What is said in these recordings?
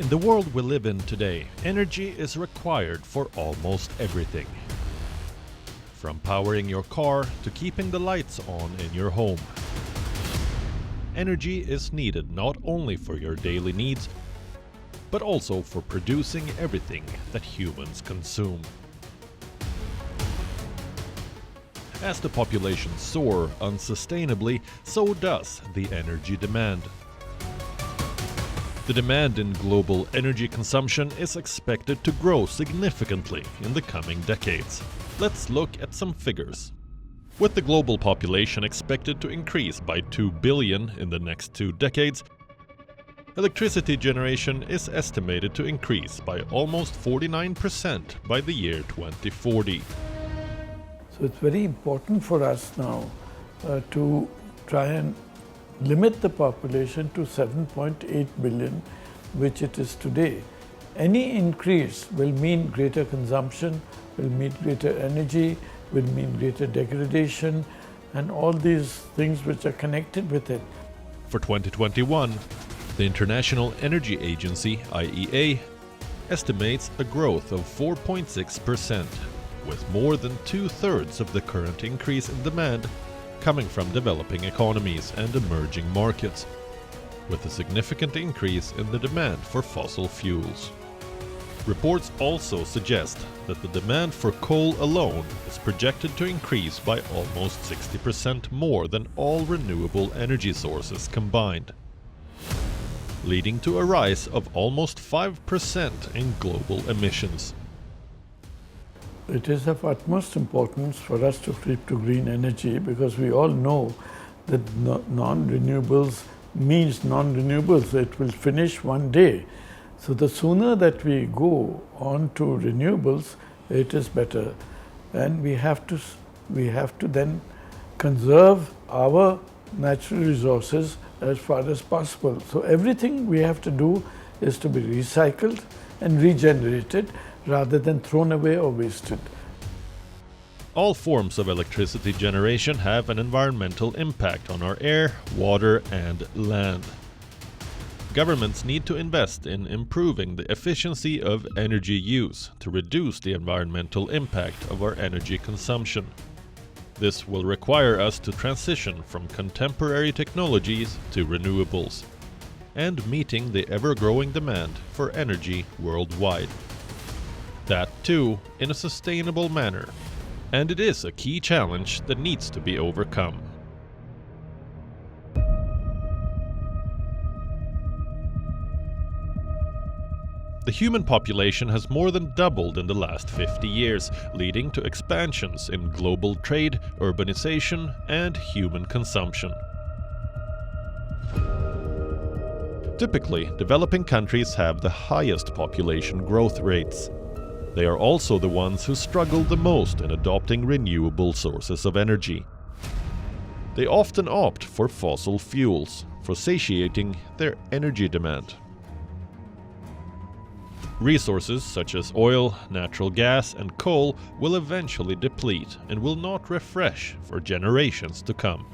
In the world we live in today, energy is required for almost everything. From powering your car to keeping the lights on in your home. Energy is needed not only for your daily needs, but also for producing everything that humans consume. As the population soars unsustainably, so does the energy demand. The demand in global energy consumption is expected to grow significantly in the coming decades. Let's look at some figures. With the global population expected to increase by 2 billion in the next 2 decades, electricity generation is estimated to increase by almost 49% by the year 2040. So it's very important for us now to try and limit the population to 7.8 billion, which it is today. Any increase will mean greater consumption, will mean greater energy, will mean greater degradation, and all these things which are connected with it. For 2021, the International Energy Agency, IEA, estimates a growth of 4.6%, with more than 2/3 of the current increase in demand coming from developing economies and emerging markets, with a significant increase in the demand for fossil fuels. Reports also suggest that the demand for coal alone is projected to increase by almost 60% more than all renewable energy sources combined, leading to a rise of almost 5% in global emissions. It is of utmost importance for us to flip to green energy, because we all know that non-renewables means non-renewables. It will finish one day. So the sooner that we go on to renewables, it is better. And we have to then conserve our natural resources as far as possible. So everything we have to do is to be recycled and regenerated, rather than thrown away or wasted. All forms of electricity generation have an environmental impact on our air, water, and land. Governments need to invest in improving the efficiency of energy use to reduce the environmental impact of our energy consumption. This will require us to transition from contemporary technologies to renewables, and meeting the ever-growing demand for energy worldwide. That too in a sustainable manner, and it is a key challenge that needs to be overcome. The human population has more than doubled in the last 50 years, leading to expansions in global trade, urbanization, and human consumption. Typically, developing countries have the highest population growth rates. They are also the ones who struggle the most in adopting renewable sources of energy. They often opt for fossil fuels for satiating their energy demand. Resources such as oil, natural gas, and coal will eventually deplete and will not refresh for generations to come.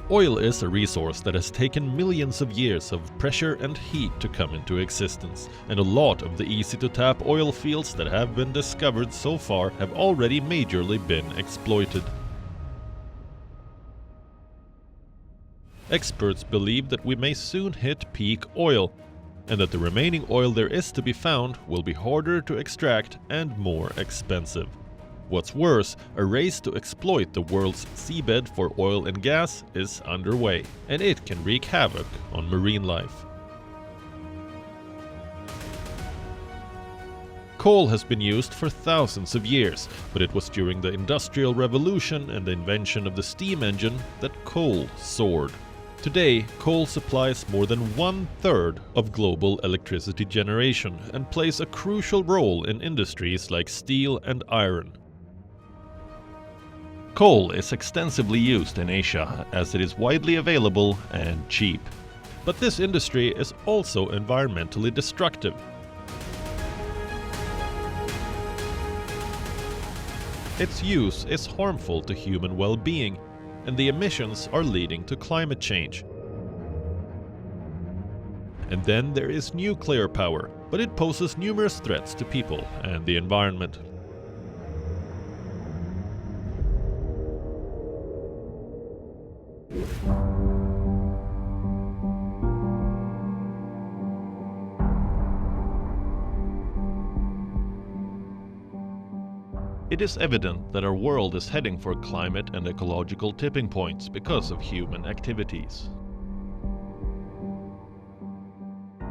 Oil is a resource that has taken millions of years of pressure and heat to come into existence, and a lot of the easy-to-tap oil fields that have been discovered so far have already majorly been exploited. Experts believe that we may soon hit peak oil, and that the remaining oil there is to be found will be harder to extract and more expensive. What's worse, a race to exploit the world's seabed for oil and gas is underway, and it can wreak havoc on marine life. Coal has been used for thousands of years, but it was during the Industrial Revolution and the invention of the steam engine that coal soared. Today, coal supplies more than 1/3 of global electricity generation and plays a crucial role in industries like steel and iron. Coal is extensively used in Asia as it is widely available and cheap. But this industry is also environmentally destructive. Its use is harmful to human well-being, and the emissions are leading to climate change. And then there is nuclear power, but it poses numerous threats to people and the environment. It is evident that our world is heading for climate and ecological tipping points because of human activities.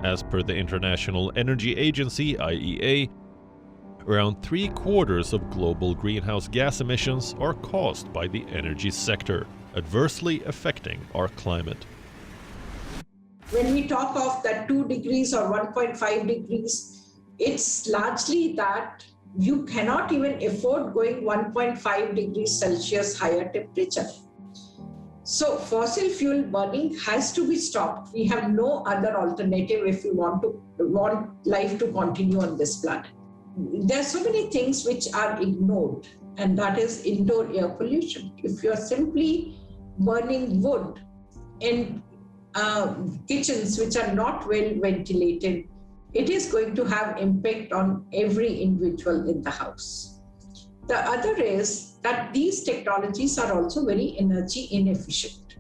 As per the International Energy Agency, IEA, around 3/4 of global greenhouse gas emissions are caused by the energy sector, adversely affecting our climate. When we talk of that 2 degrees or 1.5 degrees, it's largely that you cannot even afford going 1.5 degrees Celsius higher temperature. So fossil fuel burning has to be stopped. We have no other alternative if we want life to continue on this planet. There are so many things which are ignored, and that is indoor air pollution. If you're simply burning wood in kitchens which are not well ventilated, it is going to have impact on every individual in the house. The other is that these technologies are also very energy inefficient.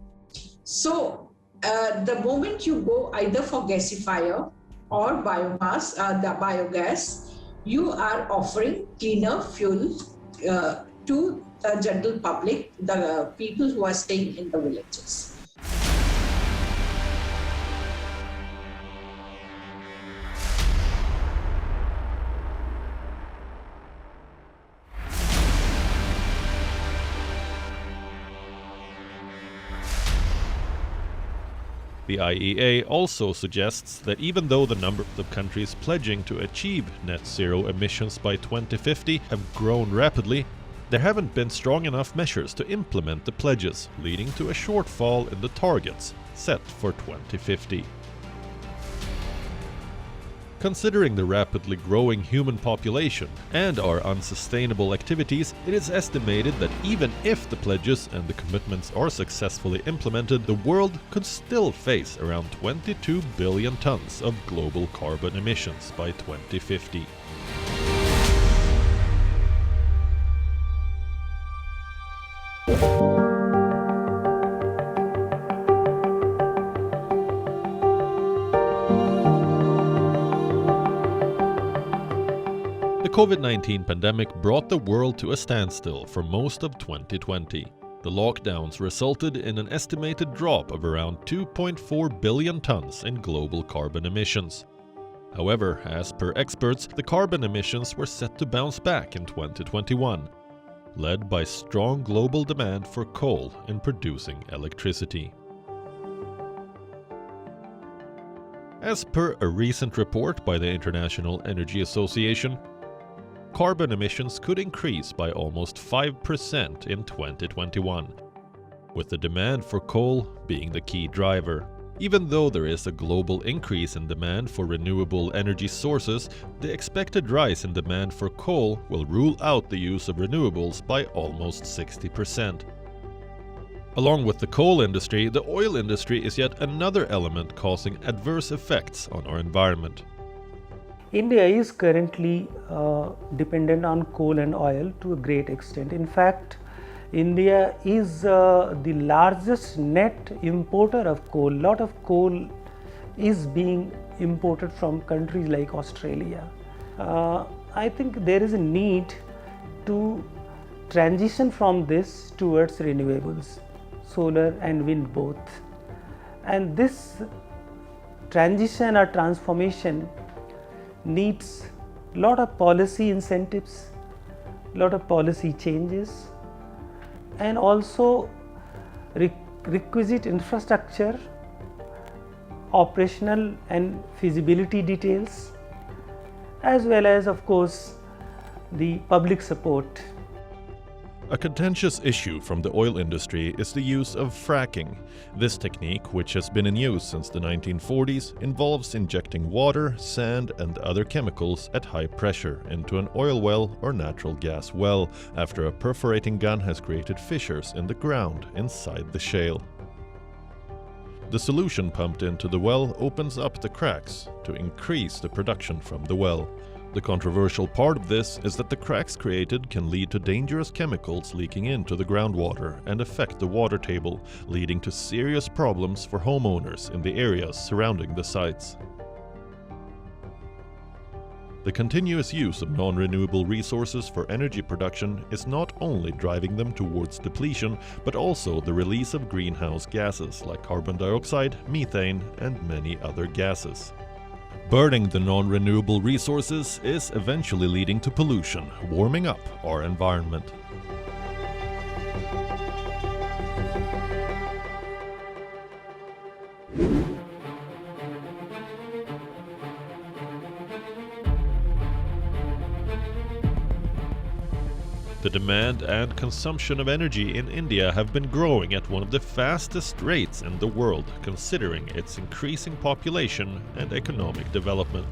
So the moment you go either for gasifier or biomass, the biogas, you are offering cleaner fuel to the general public, the people who are staying in the villages. The IEA also suggests that even though the number of countries pledging to achieve net zero emissions by 2050 have grown rapidly, there haven't been strong enough measures to implement the pledges, leading to a shortfall in the targets set for 2050. Considering the rapidly growing human population and our unsustainable activities, it is estimated that even if the pledges and the commitments are successfully implemented, the world could still face around 22 billion tons of global carbon emissions by 2050. The COVID-19 pandemic brought the world to a standstill for most of 2020. The lockdowns resulted in an estimated drop of around 2.4 billion tons in global carbon emissions. However, as per experts, the carbon emissions were set to bounce back in 2021, led by strong global demand for coal in producing electricity. As per a recent report by the International Energy Association, carbon emissions could increase by almost 5% in 2021, with the demand for coal being the key driver. Even though there is a global increase in demand for renewable energy sources, the expected rise in demand for coal will rule out the use of renewables by almost 60%. Along with the coal industry, the oil industry is yet another element causing adverse effects on our environment. India is currently dependent on coal and oil to a great extent. In fact, India is the largest net importer of coal. A lot of coal is being imported from countries like Australia. I think there is a need to transition from this towards renewables, solar and wind both. And this transition or transformation needs a lot of policy incentives, a lot of policy changes, and also requisite infrastructure, operational and feasibility details, as well as, of course, the public support. A contentious issue from the oil industry is the use of fracking. This technique, which has been in use since the 1940s, involves injecting water, sand, and other chemicals at high pressure into an oil well or natural gas well after a perforating gun has created fissures in the ground inside the shale. The solution pumped into the well opens up the cracks to increase the production from the well. The controversial part of this is that the cracks created can lead to dangerous chemicals leaking into the groundwater and affect the water table, leading to serious problems for homeowners in the areas surrounding the sites. The continuous use of non-renewable resources for energy production is not only driving them towards depletion, but also the release of greenhouse gases like carbon dioxide, methane, and many other gases. Burning the non-renewable resources is eventually leading to pollution, warming up our environment. The demand and consumption of energy in India have been growing at one of the fastest rates in the world, considering its increasing population and economic development.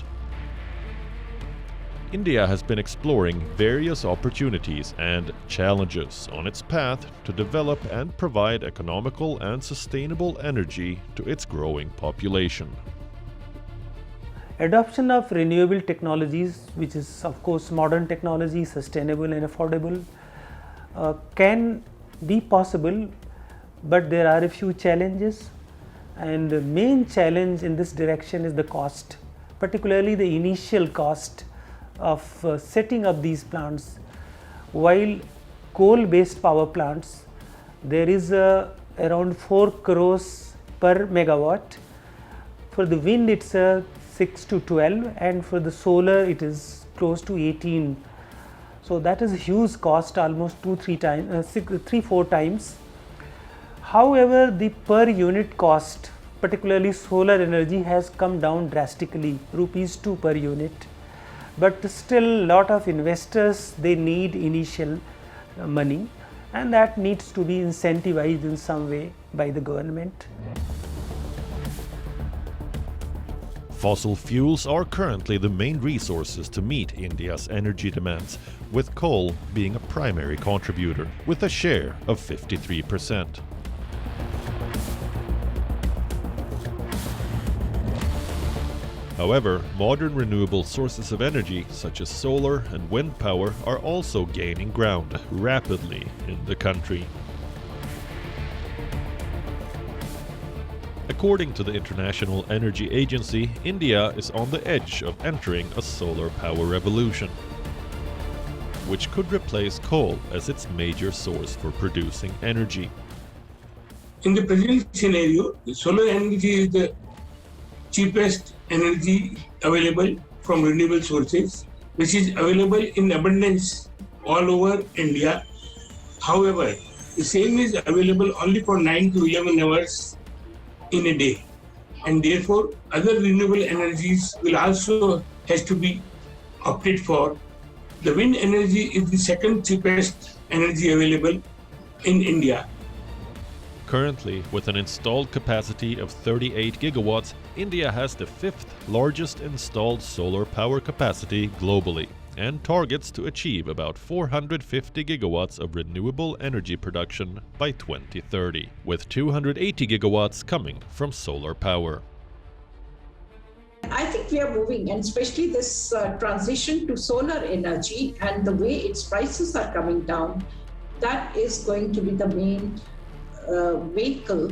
India has been exploring various opportunities and challenges on its path to develop and provide economical and sustainable energy to its growing population. Adoption of renewable technologies, which is of course modern technology, sustainable and affordable, can be possible, but there are a few challenges, and the main challenge in this direction is the cost, particularly the initial cost of setting up these plants. While coal based power plants, there is around 4 crores per megawatt. For the wind it's 6 to 12, and for the solar it is close to 18. So that is a huge cost, almost 3-4 times. However, the per unit cost, particularly solar energy, has come down drastically, rupees 2 per unit. But still lot of investors, they need initial money, and that needs to be incentivized in some way by the government. Fossil fuels are currently the main resources to meet India's energy demands, with coal being a primary contributor, with a share of 53%. However, modern renewable sources of energy, such as solar and wind power, are also gaining ground rapidly in the country. According to the International Energy Agency, India is on the edge of entering a solar power revolution, which could replace coal as its major source for producing energy. In the present scenario, solar energy is the cheapest energy available from renewable sources, which is available in abundance all over India. However, the same is available only for 9 to 11 hours in a day, and therefore other renewable energies will also has to be opted for. The wind energy is the second cheapest energy available in India. Currently, with an installed capacity of 38 gigawatts, India has the 5th largest installed solar power capacity globally, and targets to achieve about 450 gigawatts of renewable energy production by 2030, with 280 gigawatts coming from solar power. I think we are moving, and especially this transition to solar energy and the way its prices are coming down, that is going to be the main vehicle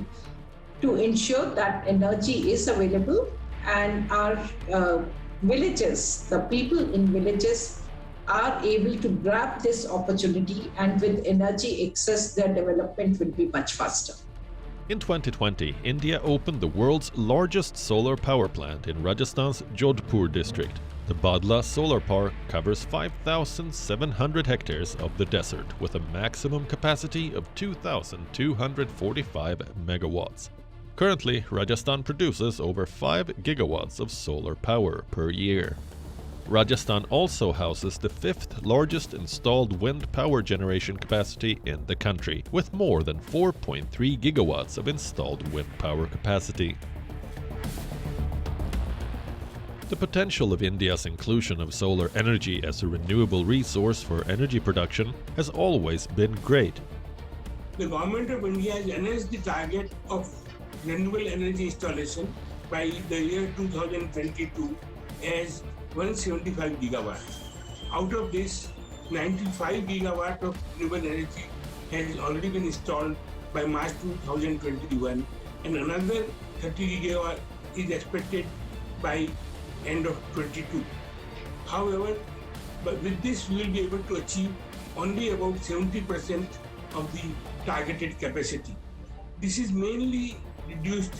to ensure that energy is available, and our villages, the people in villages are able to grab this opportunity, and with energy excess, their development will be much faster. In 2020, India opened the world's largest solar power plant in Rajasthan's Jodhpur district. The Badla Solar Park covers 5,700 hectares of the desert with a maximum capacity of 2,245 megawatts. Currently, Rajasthan produces over 5 gigawatts of solar power per year. Rajasthan also houses the 5th largest installed wind power generation capacity in the country, with more than 4.3 gigawatts of installed wind power capacity. The potential of India's inclusion of solar energy as a renewable resource for energy production has always been great. The government of India has announced the target of renewable energy installation by the year 2022 as 175 gigawatts. Out of this, 95 gigawatt of renewable energy has already been installed by March 2021, and another 30 gigawatt is expected by end of 22. However, but with this we will be able to achieve only about 70% of the targeted capacity. This is mainly reduced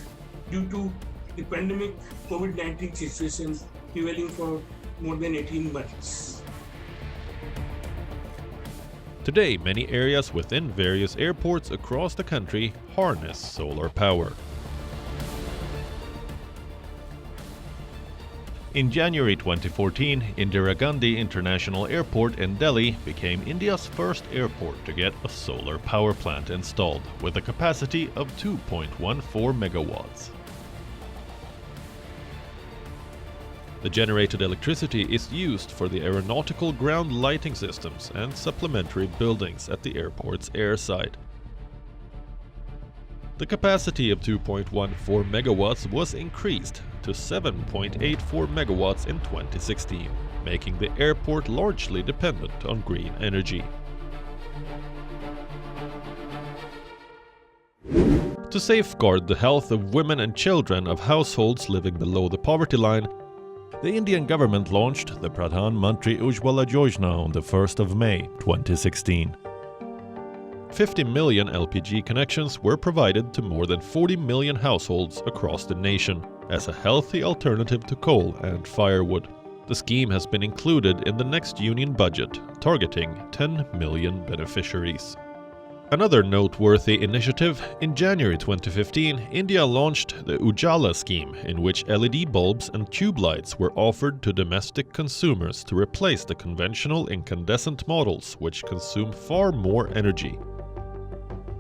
due to the pandemic COVID-19 situation prevailing for more than 18 months. Today, many areas within various airports across the country harness solar power. In January 2014, Indira Gandhi International Airport in Delhi became India's first airport to get a solar power plant installed with a capacity of 2.14 megawatts. The generated electricity is used for the aeronautical ground lighting systems and supplementary buildings at the airport's airside. The capacity of 2.14 megawatts was increased to 7.84 megawatts in 2016, making the airport largely dependent on green energy. To safeguard the health of women and children of households living below the poverty line, the Indian government launched the Pradhan Mantri Ujjala Yojana on the 1st of May 2016. 50 million LPG connections were provided to more than 40 million households across the nation as a healthy alternative to coal and firewood. The scheme has been included in the next union budget, targeting 10 million beneficiaries. Another noteworthy initiative, in January 2015, India launched the Ujjala Scheme, in which LED bulbs and tube lights were offered to domestic consumers to replace the conventional incandescent models, which consume far more energy.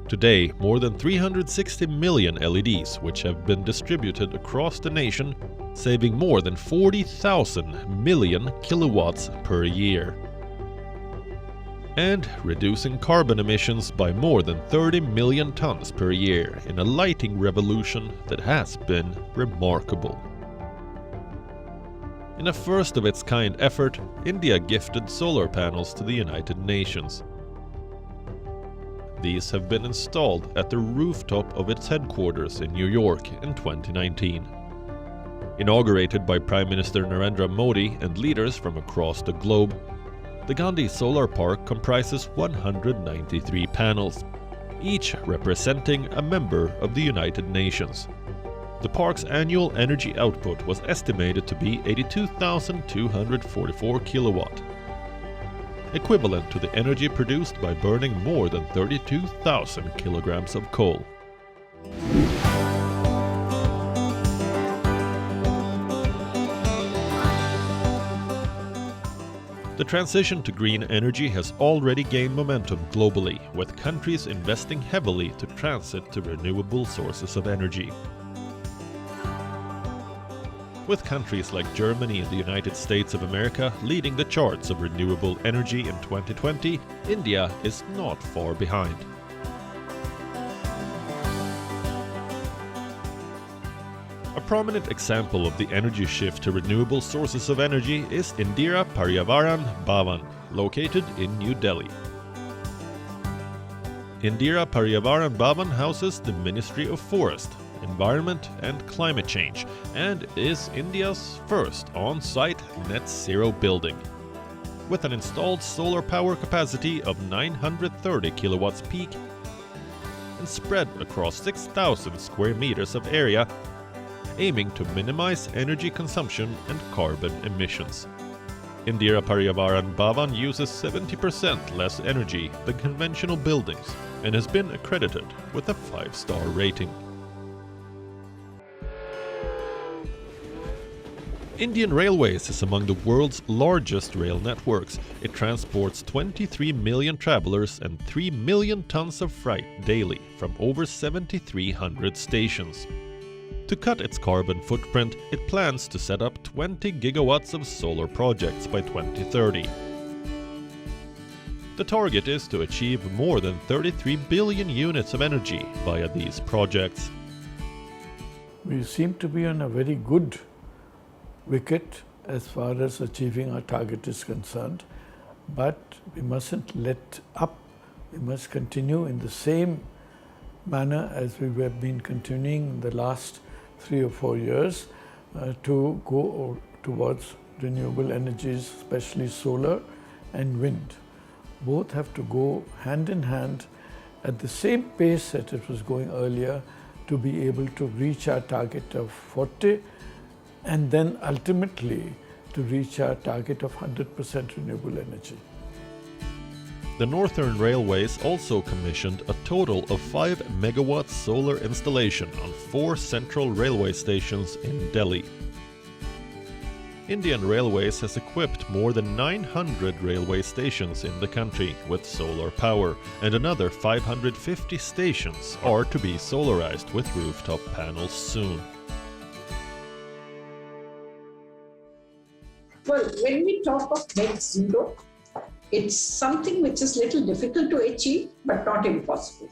Today, more than 360 million LEDs, which have been distributed across the nation, saving more than 40,000 million kilowatts per year, and reducing carbon emissions by more than 30 million tons per year in a lighting revolution that has been remarkable. In a first-of-its-kind effort, India gifted solar panels to the United Nations. These have been installed at the rooftop of its headquarters in New York in 2019. Inaugurated by Prime Minister Narendra Modi and leaders from across the globe, the Gandhi Solar Park comprises 193 panels, each representing a member of the United Nations. The park's annual energy output was estimated to be 82,244 kilowatt, equivalent to the energy produced by burning more than 32,000 kilograms of coal. The transition to green energy has already gained momentum globally, with countries investing heavily to transit to renewable sources of energy. With countries like Germany and the United States of America leading the charts of renewable energy in 2020, India is not far behind. A prominent example of the energy shift to renewable sources of energy is Indira Paryavaran Bhavan, located in New Delhi. Indira Paryavaran Bhavan houses the Ministry of Forest, Environment and Climate Change, and is India's first on-site net zero building. With an installed solar power capacity of 930 kilowatts peak and spread across 6,000 square meters of area, aiming to minimize energy consumption and carbon emissions. Indira Paryavaran Bhavan uses 70% less energy than conventional buildings and has been accredited with a 5-star rating. Indian Railways is among the world's largest rail networks. It transports 23 million travelers and 3 million tons of freight daily from over 7,300 stations. To cut its carbon footprint, it plans to set up 20 gigawatts of solar projects by 2030. The target is to achieve more than 33 billion units of energy via these projects. We seem to be on a very good wicket as far as achieving our target is concerned, but we mustn't let up. We must continue in the same manner as we have been continuing in the last 3 or 4 years to go towards renewable energies, especially solar and wind. Both have to go hand in hand at the same pace that it was going earlier to be able to reach our target of 40 and then ultimately to reach our target of 100% renewable energy. The Northern Railways also commissioned a total of 5 megawatt solar installation on 4 central railway stations in Delhi. Indian Railways has equipped more than 900 railway stations in the country with solar power, and another 550 stations are to be solarized with rooftop panels soon. Well, when we talk of net zero, it's something which is little difficult to achieve, but not impossible.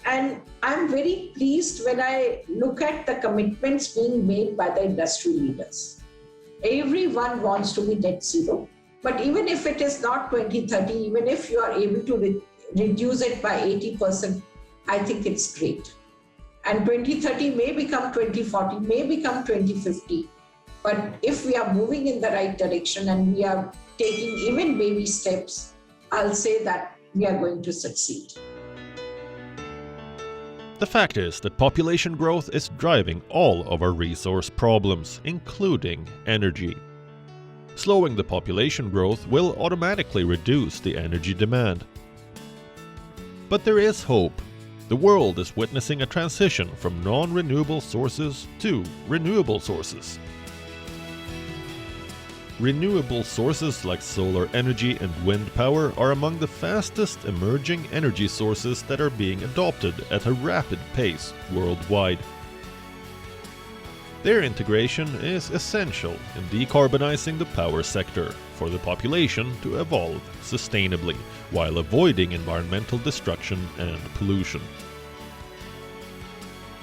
And I'm very pleased when I look at the commitments being made by the industry leaders. Everyone wants to be net zero, but even if it is not 2030, even if you are able to reduce it by 80%, I think it's great. And 2030 may become 2040, may become 2050. But if we are moving in the right direction and we are taking even baby steps, I'll say that we are going to succeed. The fact is that population growth is driving all of our resource problems, including energy. Slowing the population growth will automatically reduce the energy demand. But there is hope. The world is witnessing a transition from non-renewable sources to renewable sources. Renewable sources like solar energy and wind power are among the fastest emerging energy sources that are being adopted at a rapid pace worldwide. Their integration is essential in decarbonizing the power sector for the population to evolve sustainably while avoiding environmental destruction and pollution.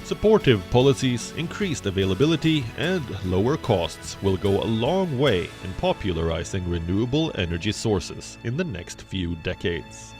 Supportive policies, increased availability, and lower costs will go a long way in popularizing renewable energy sources in the next few decades.